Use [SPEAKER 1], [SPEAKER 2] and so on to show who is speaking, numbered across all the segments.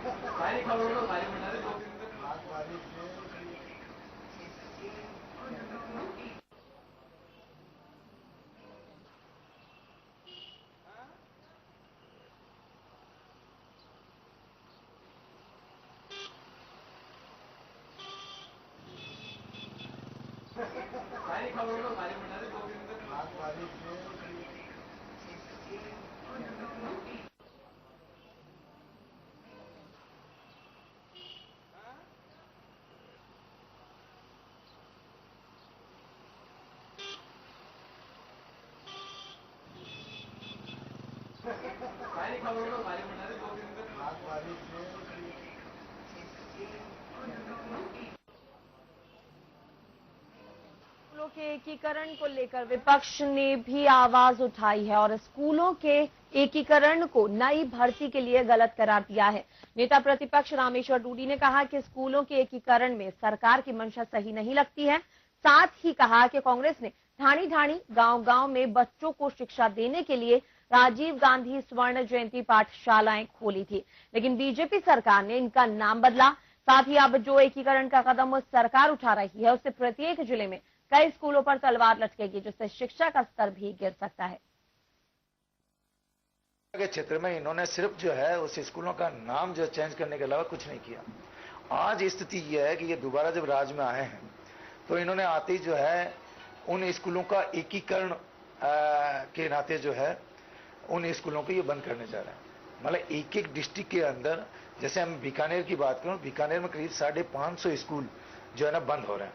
[SPEAKER 1] सारी खबरों को सारी बना दे 2 दिन में। सारी खबरों को सारी बना दे 2 दिन में। सारी खबरों को सारी बना दे 2 दिन में।
[SPEAKER 2] स्कूलों के एकीकरण को लेकर विपक्ष ने भी आवाज उठाई है और स्कूलों के एकीकरण को नई भर्ती के लिए गलत करार दिया है। नेता प्रतिपक्ष रामेश्वर डूडी ने कहा कि स्कूलों के एकीकरण में सरकार की मंशा सही नहीं लगती है। साथ ही कहा कि कांग्रेस ने ढाणी ढाणी गांव-गांव में बच्चों को शिक्षा देने के लिए राजीव गांधी स्वर्ण जयंती पाठशालाएं खोली थी, लेकिन बीजेपी सरकार ने इनका नाम बदला। साथ ही अब जो एकीकरण का कदम सरकार उठा रही है उससे प्रत्येक जिले में कई स्कूलों पर तलवार लटकेगी, जिससे शिक्षा का स्तर भी गिर सकता है।
[SPEAKER 3] के क्षेत्र में इन्होंने सिर्फ जो है उस स्कूलों का नाम जो चेंज करने के अलावा कुछ नहीं किया। आज स्थिति यह है कि ये दोबारा जब राज में आए हैं तो इन्होंने आते ही जो है उन स्कूलों का एकीकरण के नाते जो है उन स्कूलों को ये बंद करने जा रहे हैं। मतलब एक एक डिस्ट्रिक्ट के अंदर, जैसे हम बीकानेर की बात करें, बीकानेर में करीब 550 स्कूल जो है ना बंद हो रहे हैं।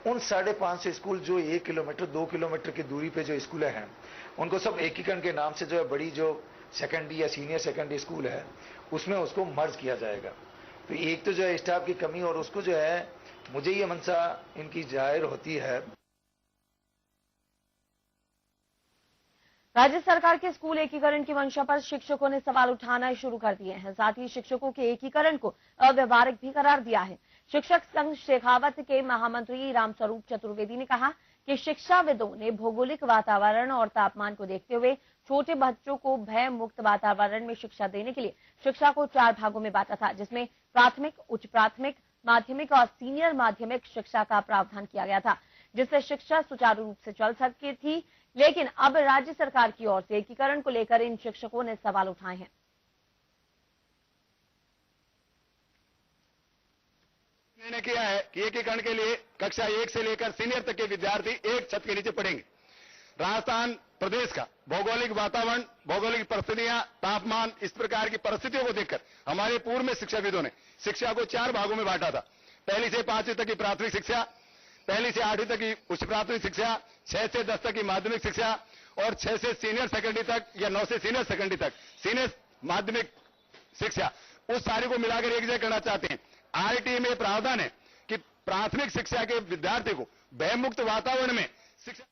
[SPEAKER 3] उन 550 स्कूल जो 1 किलोमीटर 2 किलोमीटर की दूरी पे जो स्कूल हैं उनको सब एकीकरण के नाम से जो है बड़ी जो सेकेंडरी या सीनियर सेकेंडरी स्कूल है उसमें उसको मर्ज किया जाएगा। तो एक तो जो है स्टाफ की कमी और उसको जो है मुझे ये मंशा इनकी जाहिर होती है।
[SPEAKER 2] राज्य सरकार के स्कूल एकीकरण की मंशा पर शिक्षकों ने सवाल उठाना शुरू कर दिए हैं। साथ ही शिक्षकों के एकीकरण को अव्यावहारिक भी करार दिया है। शिक्षक संघ शेखावत के महामंत्री रामस्वरूप चतुर्वेदी ने कहा कि शिक्षाविदों ने भौगोलिक वातावरण और तापमान को देखते हुए छोटे बच्चों को भय मुक्त वातावरण में शिक्षा देने के लिए शिक्षा को 4 भागों में बांटा था, जिसमें प्राथमिक, उच्च प्राथमिक, माध्यमिक और सीनियर माध्यमिक शिक्षा का प्रावधान किया गया था, जिससे शिक्षा सुचारू रूप से चल सकती थी। लेकिन अब राज्य सरकार की ओर से एकीकरण को लेकर इन शिक्षकों ने सवाल उठाए हैं।
[SPEAKER 4] निर्णय किया है कि एकीकरण के लिए कक्षा 1 से लेकर सीनियर तक के विद्यार्थी एक छत के नीचे पढ़ेंगे। राजस्थान प्रदेश का भौगोलिक वातावरण, भौगोलिक परिस्थितियां, तापमान, इस प्रकार की परिस्थितियों को देखकर हमारे पूर्व में शिक्षाविदों ने शिक्षा को 4 भागों में बांटा था। पहली से 5वीं तक की प्राथमिक शिक्षा, पहली से 8वीं तक की उच्च प्राथमिक शिक्षा, 6 से 10 तक की माध्यमिक शिक्षा और 6 से सीनियर सेकेंडरी तक या 9 से सीनियर सेकेंडरी तक सीनियर माध्यमिक शिक्षा, उस सारे को मिलाकर एक जगह करना चाहते हैं। आरटी में प्रावधान है कि प्राथमिक शिक्षा के विद्यार्थी को भयमुक्त वातावरण में शिक्षा